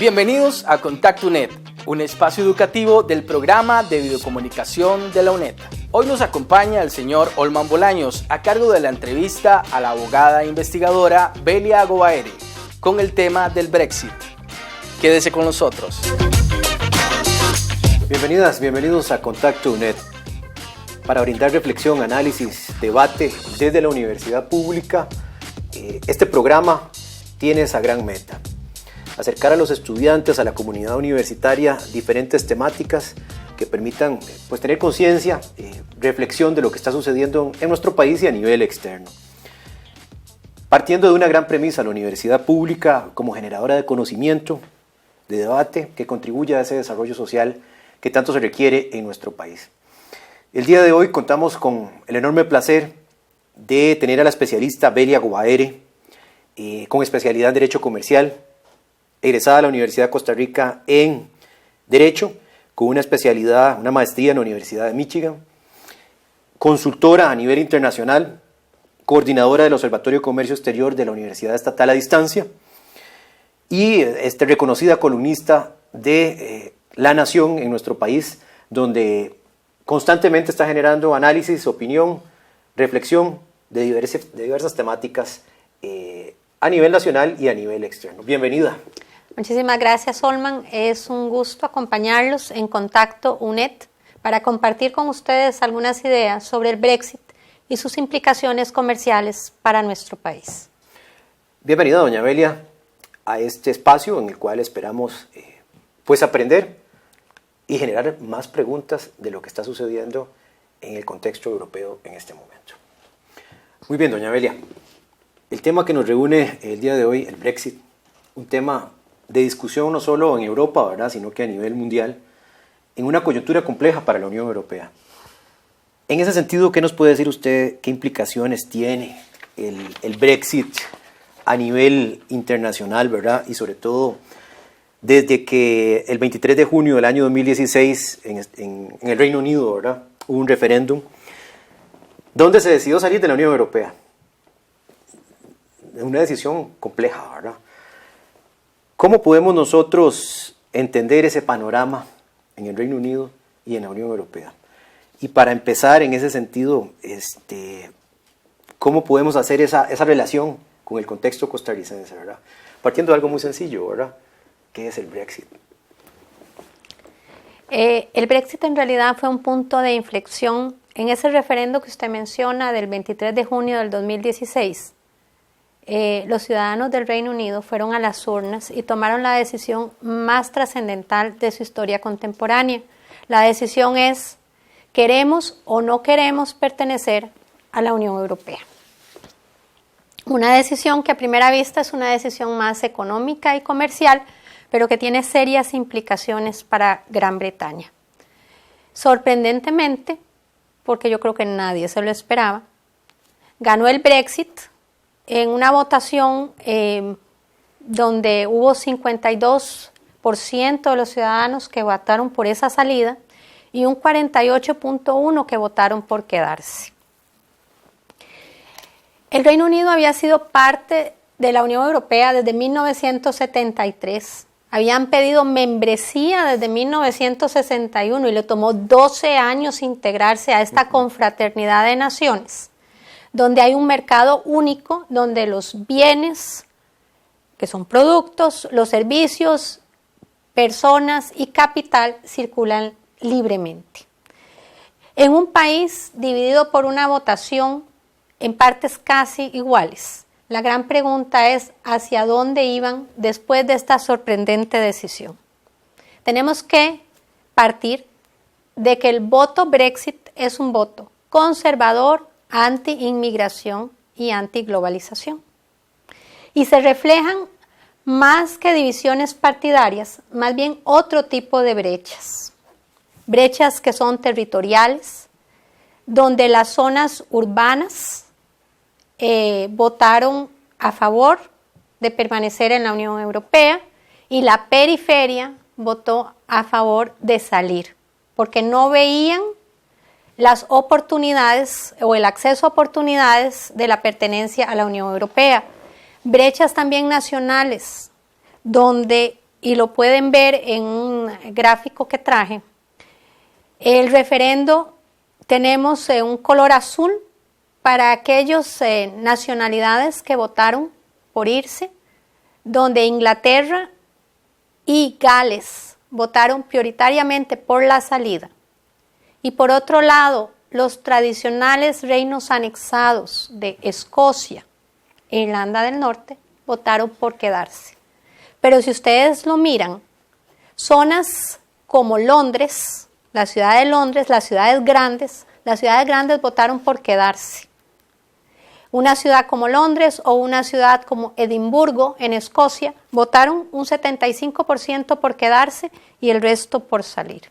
Bienvenidos a Contacto-UNED, un espacio educativo del programa de videocomunicación de la UNED. Hoy nos acompaña el señor Olman Bolaños a cargo de la entrevista a la abogada e investigadora Belia Agobaere con el tema del Brexit. Quédese con nosotros. Bienvenidos a Contacto-UNED para brindar reflexión, análisis, debate desde la universidad pública. Este programa tiene esa gran meta: acercar a los estudiantes, a la comunidad universitaria, diferentes temáticas que permitan tener conciencia, reflexión de lo que está sucediendo en nuestro país y a nivel externo. Partiendo de una gran premisa, la universidad pública como generadora de conocimiento, de debate, que contribuye a ese desarrollo social que tanto se requiere en nuestro país. El día de hoy contamos con el enorme placer de tener a la especialista Belia Agobaere, con especialidad en Derecho Comercial, egresada de la Universidad de Costa Rica en Derecho, con una especialidad, una maestría en la Universidad de Michigan, consultora a nivel internacional, coordinadora del Observatorio de Comercio Exterior de la Universidad Estatal a Distancia y reconocida columnista de La Nación en nuestro país, donde constantemente está generando análisis, opinión, reflexión de diversas temáticas a nivel nacional y a nivel externo. Bienvenida. Muchísimas gracias, Olman. Es un gusto acompañarlos en Contacto-UNED para compartir con ustedes algunas ideas sobre el Brexit y sus implicaciones comerciales para nuestro país. Bienvenida, doña Belia, a este espacio en el cual esperamos aprender y generar más preguntas de lo que está sucediendo en el contexto europeo en este momento. Muy bien, doña Belia, el tema que nos reúne el día de hoy, el Brexit, un tema de discusión no solo en Europa, ¿verdad?, sino que a nivel mundial, en una coyuntura compleja para la Unión Europea. En ese sentido, ¿qué nos puede decir usted? ¿Qué implicaciones tiene el Brexit a nivel internacional, ¿verdad? Y sobre todo, desde que el 23 de junio del año 2016 en el Reino Unido, ¿verdad?, hubo un referéndum donde se decidió salir de la Unión Europea. Una decisión compleja, ¿verdad? ¿Cómo podemos nosotros entender ese panorama en el Reino Unido y en la Unión Europea? Y para empezar en ese sentido, ¿cómo podemos hacer esa relación con el contexto costarricense, ¿verdad? Partiendo de algo muy sencillo, ¿verdad? ¿Qué es el Brexit? El Brexit en realidad fue un punto de inflexión en ese referendo que usted menciona del 23 de junio del 2016. Los ciudadanos del Reino Unido fueron a las urnas y tomaron la decisión más trascendental de su historia contemporánea. La decisión es: ¿queremos o no queremos pertenecer a la Unión Europea? Una decisión que a primera vista es una decisión más económica y comercial, pero que tiene serias implicaciones para Gran Bretaña. Sorprendentemente, porque yo creo que nadie se lo esperaba, ganó el Brexit en una votación donde hubo 52% de los ciudadanos que votaron por esa salida y un 48.1% que votaron por quedarse. El Reino Unido había sido parte de la Unión Europea desde 1973. Habían pedido membresía desde 1961 y le tomó 12 años integrarse a esta confraternidad de naciones, donde hay un mercado único, donde los bienes, que son productos, los servicios, personas y capital circulan libremente. En un país dividido por una votación en partes casi iguales, la gran pregunta es ¿hacia dónde iban después de esta sorprendente decisión? Tenemos que partir de que el voto Brexit es un voto conservador, anti-inmigración y anti-globalización. Y se reflejan más que divisiones partidarias, más bien otro tipo de brechas. Brechas que son territoriales, donde las zonas urbanas votaron a favor de permanecer en la Unión Europea y la periferia votó a favor de salir, porque no veían las oportunidades o el acceso a oportunidades de la pertenencia a la Unión Europea. Brechas también nacionales, donde y lo pueden ver en un gráfico que traje, el referendo tenemos un color azul para aquellas nacionalidades que votaron por irse, donde Inglaterra y Gales votaron prioritariamente por la salida. Y por otro lado, los tradicionales reinos anexados de Escocia e Irlanda del Norte votaron por quedarse. Pero si ustedes lo miran, zonas como Londres, la ciudad de Londres, las ciudades grandes votaron por quedarse. Una ciudad como Londres o una ciudad como Edimburgo en Escocia votaron un 75% por quedarse y el resto por salir.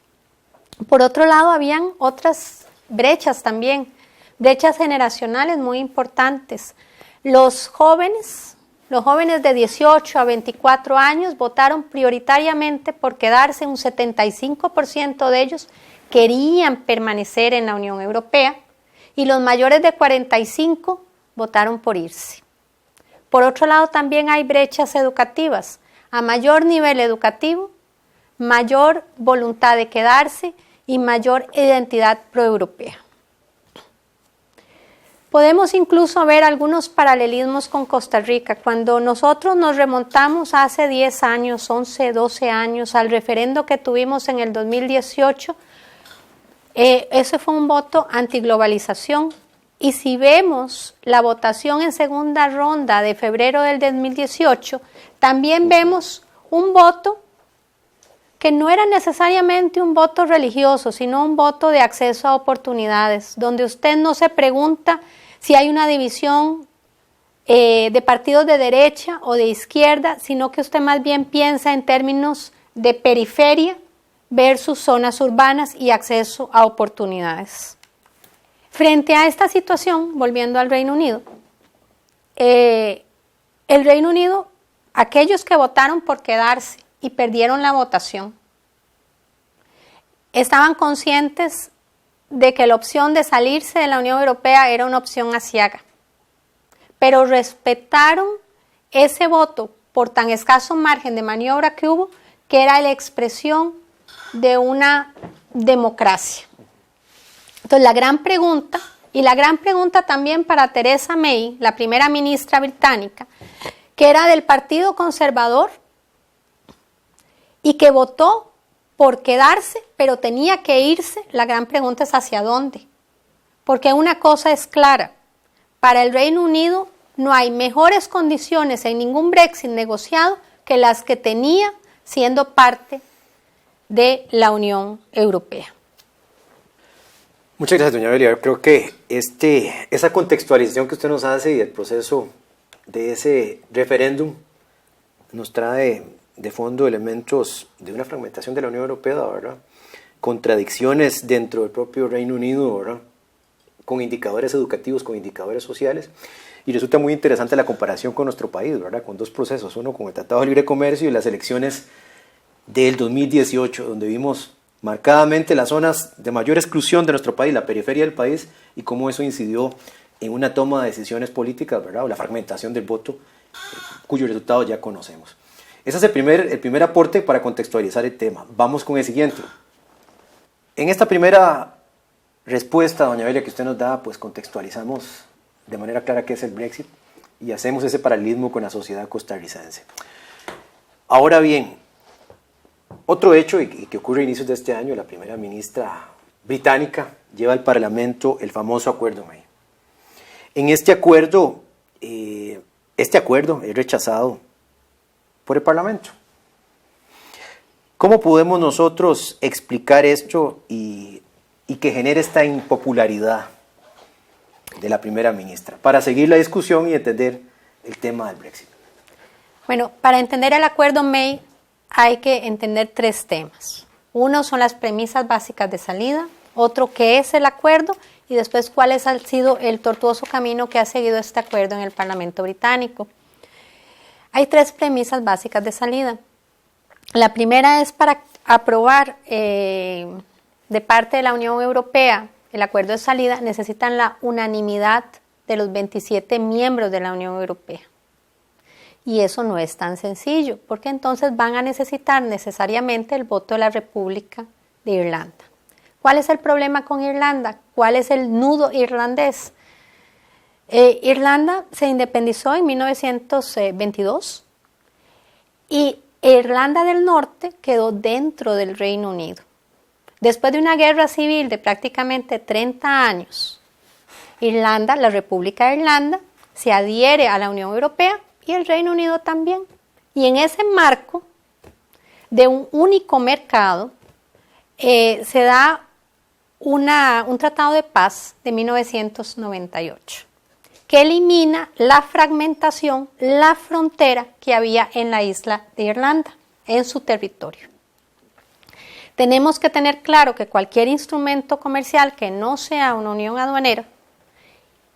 Por otro lado, habían otras brechas también, brechas generacionales muy importantes. Los jóvenes de 18 a 24 años votaron prioritariamente por quedarse, un 75% de ellos querían permanecer en la Unión Europea y los mayores de 45 votaron por irse. Por otro lado, también hay brechas educativas. A mayor nivel educativo, mayor voluntad de quedarse y mayor identidad proeuropea. Podemos incluso ver algunos paralelismos con Costa Rica. Cuando nosotros nos remontamos hace 10 años, 11, 12 años, al referendo que tuvimos en el 2018, ese fue un voto antiglobalización. Y si vemos la votación en segunda ronda de febrero del 2018, también vemos un voto que no era necesariamente un voto religioso, sino un voto de acceso a oportunidades, donde usted no se pregunta si hay una división de partidos de derecha o de izquierda, sino que usted más bien piensa en términos de periferia versus zonas urbanas y acceso a oportunidades. Frente a esta situación, volviendo al Reino Unido, el Reino Unido, aquellos que votaron por quedarse y perdieron la votación, estaban conscientes de que la opción de salirse de la Unión Europea era una opción aciaga, pero respetaron ese voto por tan escaso margen de maniobra que hubo, que era la expresión de una democracia. Entonces la gran pregunta también para Theresa May, la primera ministra británica, que era del Partido Conservador y que votó por quedarse, pero tenía que irse, la gran pregunta es ¿hacia dónde? Porque una cosa es clara, para el Reino Unido no hay mejores condiciones en ningún Brexit negociado que las que tenía siendo parte de la Unión Europea. Muchas gracias, doña Belia. Creo que esa contextualización que usted nos hace y el proceso de ese referéndum nos trae de fondo elementos de una fragmentación de la Unión Europea, ¿verdad? Contradicciones dentro del propio Reino Unido, ¿verdad? Con indicadores educativos, con indicadores sociales. Y resulta muy interesante la comparación con nuestro país, ¿verdad? Con dos procesos, uno con el Tratado de Libre Comercio y las elecciones del 2018, donde vimos marcadamente las zonas de mayor exclusión de nuestro país, la periferia del país, y cómo eso incidió en una toma de decisiones políticas, ¿verdad? O la fragmentación del voto, cuyo resultado ya conocemos. Ese es el primer aporte para contextualizar el tema. Vamos con el siguiente. En esta primera respuesta, doña Belia, que usted nos da, pues contextualizamos de manera clara qué es el Brexit y hacemos ese paralelismo con la sociedad costarricense. Ahora bien, otro hecho y que ocurre a inicios de este año, la primera ministra británica lleva al Parlamento el famoso Acuerdo May. En este acuerdo es rechazado por el Parlamento. ¿Cómo podemos nosotros explicar esto y que genere esta impopularidad de la primera ministra para seguir la discusión y entender el tema del Brexit? Bueno, para entender el Acuerdo May hay que entender tres temas. Uno son las premisas básicas de salida, otro qué es el acuerdo y después cuál ha sido el tortuoso camino que ha seguido este acuerdo en el Parlamento británico. Hay tres premisas básicas de salida. La primera es para aprobar de parte de la Unión Europea el acuerdo de salida, necesitan la unanimidad de los 27 miembros de la Unión Europea. Y eso no es tan sencillo, porque entonces van a necesitar necesariamente el voto de la República de Irlanda. ¿Cuál es el problema con Irlanda? ¿Cuál es el nudo irlandés? Irlanda se independizó en 1922 y Irlanda del Norte quedó dentro del Reino Unido. Después de una guerra civil de prácticamente 30 años, Irlanda, la República de Irlanda, se adhiere a la Unión Europea y el Reino Unido también. Y en ese marco de un único mercado se da un tratado de paz de 1998 que elimina la fragmentación, la frontera que había en la isla de Irlanda, en su territorio. Tenemos que tener claro que cualquier instrumento comercial que no sea una unión aduanera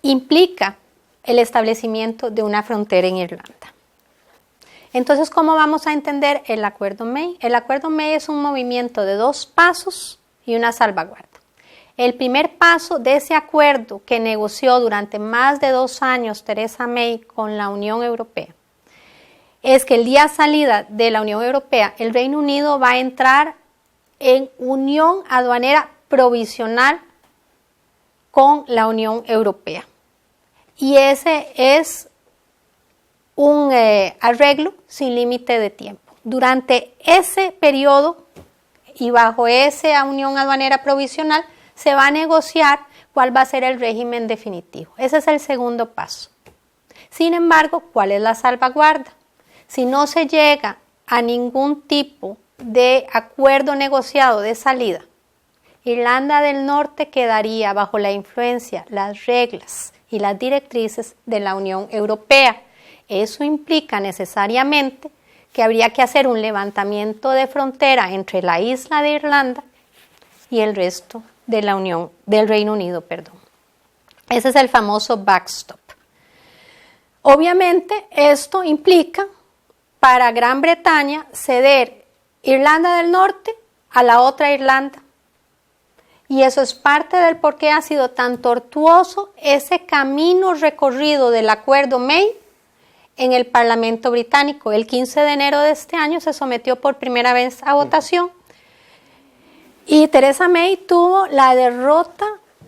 implica el establecimiento de una frontera en Irlanda. Entonces, ¿cómo vamos a entender el Acuerdo May? El Acuerdo May es un movimiento de 2 pasos y una salvaguarda. El primer paso de ese acuerdo que negoció durante más de 2 años Theresa May con la Unión Europea es que el día de salida de la Unión Europea, el Reino Unido va a entrar en unión aduanera provisional con la Unión Europea. Y ese es un arreglo sin límite de tiempo. Durante ese periodo y bajo esa unión aduanera provisional se va a negociar cuál va a ser el régimen definitivo. Ese es el segundo paso. Sin embargo, ¿cuál es la salvaguarda? Si no se llega a ningún tipo de acuerdo negociado de salida, Irlanda del Norte quedaría bajo la influencia, las reglas y las directrices de la Unión Europea. Eso implica necesariamente que habría que hacer un levantamiento de frontera entre la isla de Irlanda y el resto de la Unión, del Reino Unido, perdón. Ese es el famoso backstop. Obviamente, esto implica para Gran Bretaña ceder Irlanda del Norte a la otra Irlanda. Y eso es parte del por qué ha sido tan tortuoso ese camino recorrido del Acuerdo May en el Parlamento británico. El 15 de enero de este año se sometió por primera vez a votación. Y Theresa May tuvo la derrota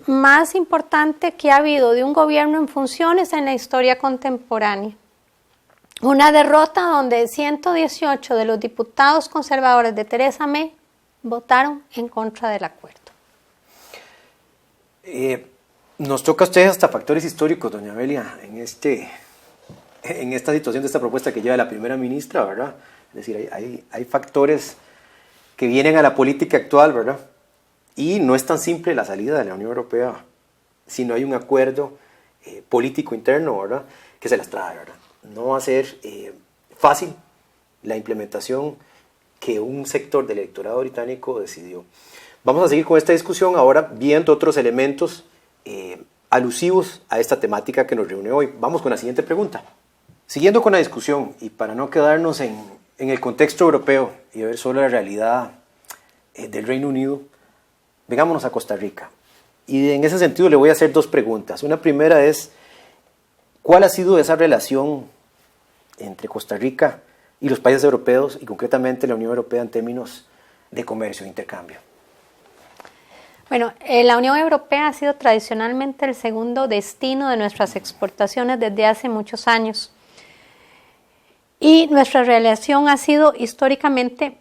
más importante que ha habido de un gobierno en funciones en la historia contemporánea. Una derrota donde 118 de los diputados conservadores de Theresa May votaron en contra del acuerdo. Nos toca a ustedes hasta factores históricos, doña Amelia, en esta situación de esta propuesta que lleva la primera ministra, ¿verdad? Es decir, hay factores que vienen a la política actual, ¿verdad? Y no es tan simple la salida de la Unión Europea si no hay un acuerdo político interno, ¿verdad? Que se las trae, ¿verdad? No va a ser fácil la implementación que un sector del electorado británico decidió. Vamos a seguir con esta discusión ahora viendo otros elementos alusivos a esta temática que nos reúne hoy. Vamos con la siguiente pregunta. Siguiendo con la discusión y para no quedarnos en el contexto europeo y ver solo la realidad del Reino Unido, vengámonos a Costa Rica. Y en ese sentido le voy a hacer 2 preguntas. Una primera es, ¿cuál ha sido esa relación entre Costa Rica y los países europeos y concretamente la Unión Europea en términos de comercio e intercambio? Bueno, la Unión Europea ha sido tradicionalmente el segundo destino de nuestras exportaciones desde hace muchos años. Y nuestra relación ha sido históricamente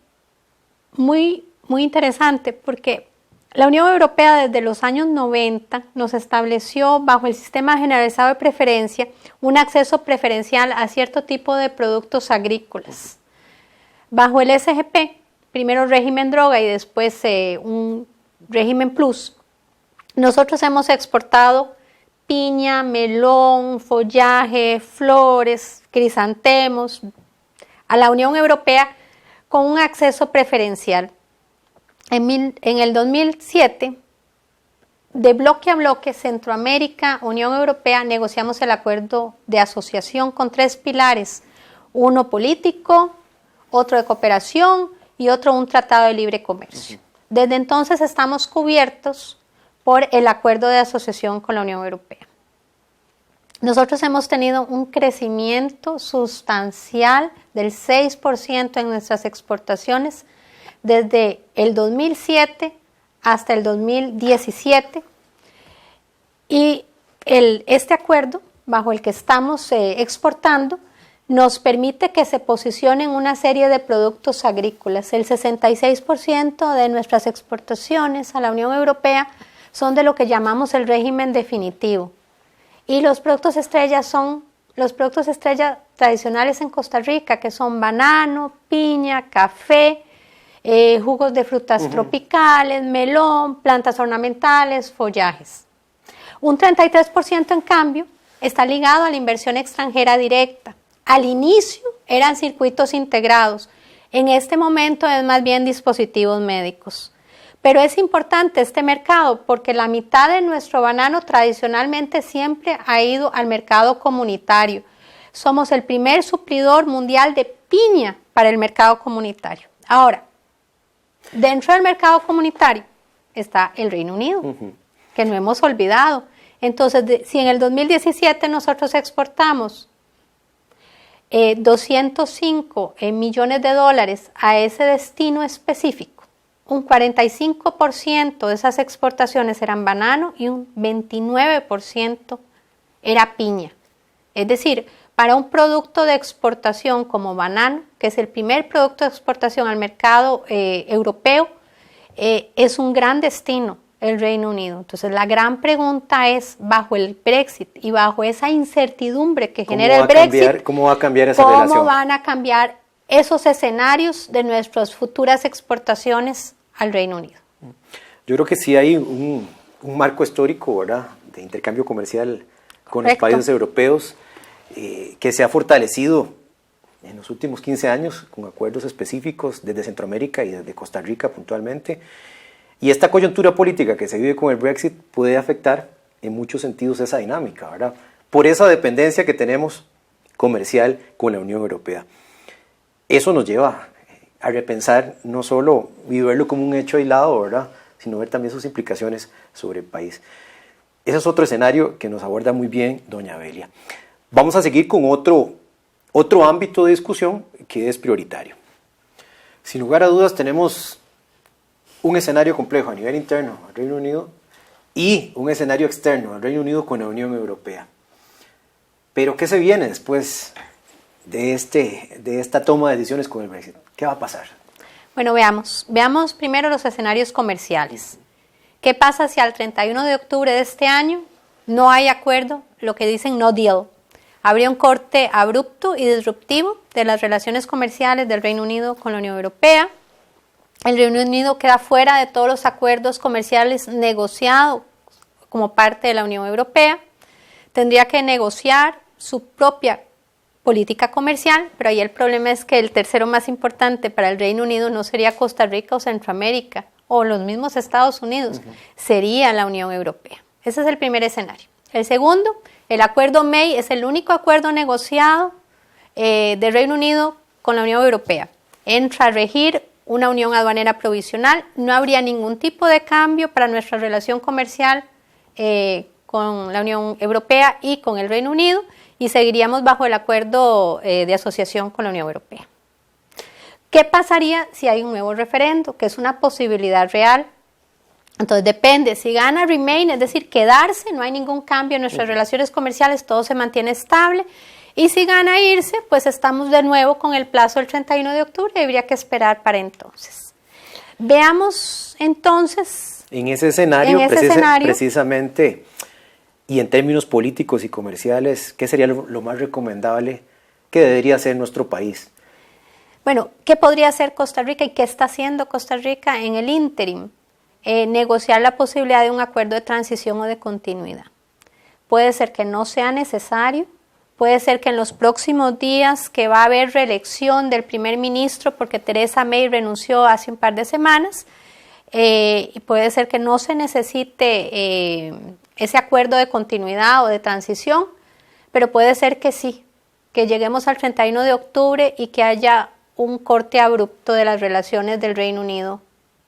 muy interesante porque la Unión Europea desde los años 90 nos estableció bajo el sistema generalizado de preferencia un acceso preferencial a cierto tipo de productos agrícolas. Bajo el SGP, primero régimen droga y después un régimen plus, nosotros hemos exportado piña, melón, follaje, flores, crisantemos a la Unión Europea con un acceso preferencial. En el 2007, de bloque a bloque, Centroamérica, Unión Europea, negociamos el acuerdo de asociación con 3 pilares, uno político, otro de cooperación y otro un tratado de libre comercio. Desde entonces estamos cubiertos por el acuerdo de asociación con la Unión Europea. nosotros hemos tenido un crecimiento sustancial del 6% en nuestras exportaciones desde el 2007 hasta el 2017. Y este acuerdo bajo el que estamos exportando nos permite que se posicionen una serie de productos agrícolas. El 66% de nuestras exportaciones a la Unión Europea son de lo que llamamos el régimen definitivo. Y los productos estrella son los productos estrella tradicionales en Costa Rica, que son banano, piña, café, jugos de frutas tropicales, melón, plantas ornamentales, follajes. Un 33% en cambio está ligado a la inversión extranjera directa. Al inicio eran circuitos integrados, en este momento es más bien dispositivos médicos. Pero es importante este mercado porque la mitad de nuestro banano tradicionalmente siempre ha ido al mercado comunitario. Somos el primer suplidor mundial de piña para el mercado comunitario. Ahora, dentro del mercado comunitario está el Reino Unido, que no hemos olvidado. Entonces, si en el 2017 nosotros exportamos 205 millones de dólares a ese destino específico, un 45% de esas exportaciones eran banano y un 29% era piña. Es decir, para un producto de exportación como banano, que es el primer producto de exportación al mercado europeo, es un gran destino el Reino Unido. Entonces la gran pregunta es, bajo el Brexit y bajo esa incertidumbre que genera el Brexit, ¿cómo va a cambiar esa relación? ¿Cómo van a cambiar esos escenarios de nuestras futuras exportaciones al Reino Unido? Yo creo que sí hay un marco histórico, ¿verdad?, de intercambio comercial con los países europeos que se ha fortalecido en los últimos 15 años con acuerdos específicos desde Centroamérica y desde Costa Rica puntualmente. Y esta coyuntura política que se vive con el Brexit puede afectar en muchos sentidos esa dinámica, ¿verdad?, por esa dependencia que tenemos comercial con la Unión Europea. Eso nos lleva a repensar no solo y verlo como un hecho aislado, ¿verdad?, sino ver también sus implicaciones sobre el país. Ese es otro escenario que nos aborda muy bien doña Belia. Vamos a seguir con otro ámbito de discusión que es prioritario. Sin lugar a dudas tenemos un escenario complejo a nivel interno al Reino Unido y un escenario externo al Reino Unido con la Unión Europea. Pero ¿qué se viene después de esta toma de decisiones con el Brexit? ¿Qué va a pasar? Bueno, veamos primero los escenarios comerciales. ¿Qué pasa si al 31 de octubre de este año no hay acuerdo, lo que dicen no deal? Habría un corte abrupto y disruptivo de las relaciones comerciales del Reino Unido con la Unión Europea. El Reino Unido queda fuera de todos los acuerdos comerciales negociados como parte de la Unión Europea. Tendría que negociar su propia política comercial, pero ahí el problema es que el tercero más importante para el Reino Unido no sería Costa Rica o Centroamérica o los mismos Estados Unidos, sería la Unión Europea. Ese es el primer escenario. El segundo, el acuerdo May es el único acuerdo negociado del Reino Unido con la Unión Europea. Entra a regir una unión aduanera provisional, no habría ningún tipo de cambio para nuestra relación comercial con la Unión Europea y con el Reino Unido y seguiríamos bajo el acuerdo de asociación con la Unión Europea. ¿Qué pasaría si hay un nuevo referendo? Que es una posibilidad real. Entonces depende, si gana Remain, es decir, quedarse, no hay ningún cambio en nuestras relaciones comerciales, todo se mantiene estable. Y si gana irse, pues estamos de nuevo con el plazo del 31 de octubre y habría que esperar para entonces. Veamos entonces... En ese escenario, precisamente, y en términos políticos y comerciales, ¿qué sería lo más recomendable que debería hacer nuestro país? Bueno, ¿qué podría hacer Costa Rica y qué está haciendo Costa Rica en el ínterim? Negociar la posibilidad de un acuerdo de transición o de continuidad. Puede ser que no sea necesario, puede ser que en los próximos días que va a haber reelección del primer ministro porque Theresa May renunció hace un par de semanas, y puede ser que no se necesite ese acuerdo de continuidad o de transición, pero puede ser que sí, que lleguemos al 31 de octubre y que haya un corte abrupto de las relaciones del Reino Unido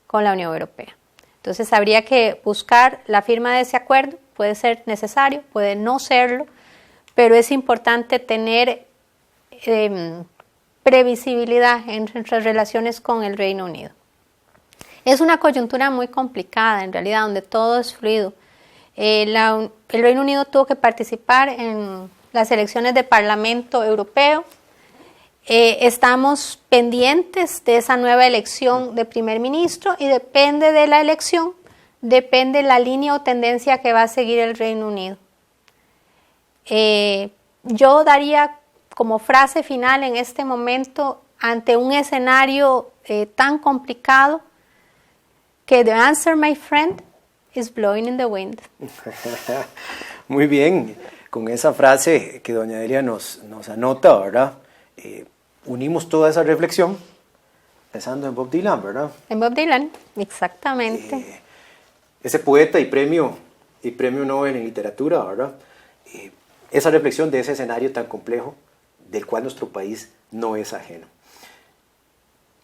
con la Unión Europea. Entonces habría que buscar la firma de ese acuerdo, puede ser necesario, puede no serlo, pero es importante tener previsibilidad en nuestras relaciones con el Reino Unido. Es una coyuntura muy complicada, en realidad, donde todo es fluido. El Reino Unido tuvo que participar en las elecciones de Parlamento Europeo. Estamos pendientes de esa nueva elección de primer ministro y depende de la elección, depende la línea o tendencia que va a seguir el Reino Unido. Yo daría como frase final en este momento, ante un escenario tan complicado, que the answer, my friend, is blowing in the wind. Muy bien, con esa frase que doña Delia nos anota, ¿verdad? Unimos toda esa reflexión pensando en Bob Dylan, ¿verdad? En Bob Dylan, exactamente. Ese poeta y premio Nobel en literatura, ¿verdad? Esa reflexión de ese escenario tan complejo del cual nuestro país no es ajeno.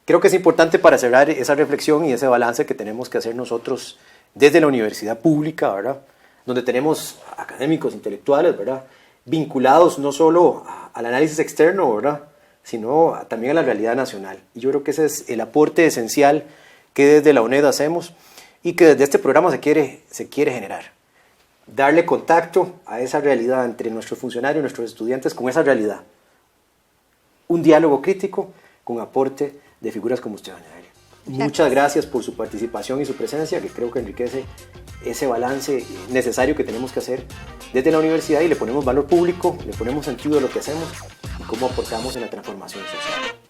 Creo que es importante para cerrar esa reflexión y ese balance que tenemos que hacer nosotros desde la universidad pública, ¿verdad? Donde tenemos académicos, intelectuales, ¿verdad? Vinculados no solo al análisis externo, ¿verdad? Sino también a la realidad nacional. Y yo creo que ese es el aporte esencial que desde la UNED hacemos y que desde este programa se quiere generar. Darle contacto a esa realidad entre nuestros funcionarios y nuestros estudiantes con esa realidad. Un diálogo crítico con aporte de figuras como usted, doña Delia. Muchas gracias por su participación y su presencia, que creo que enriquece ese balance necesario que tenemos que hacer desde la universidad y le ponemos valor público, le ponemos sentido a lo que hacemos y cómo aportamos en la transformación social.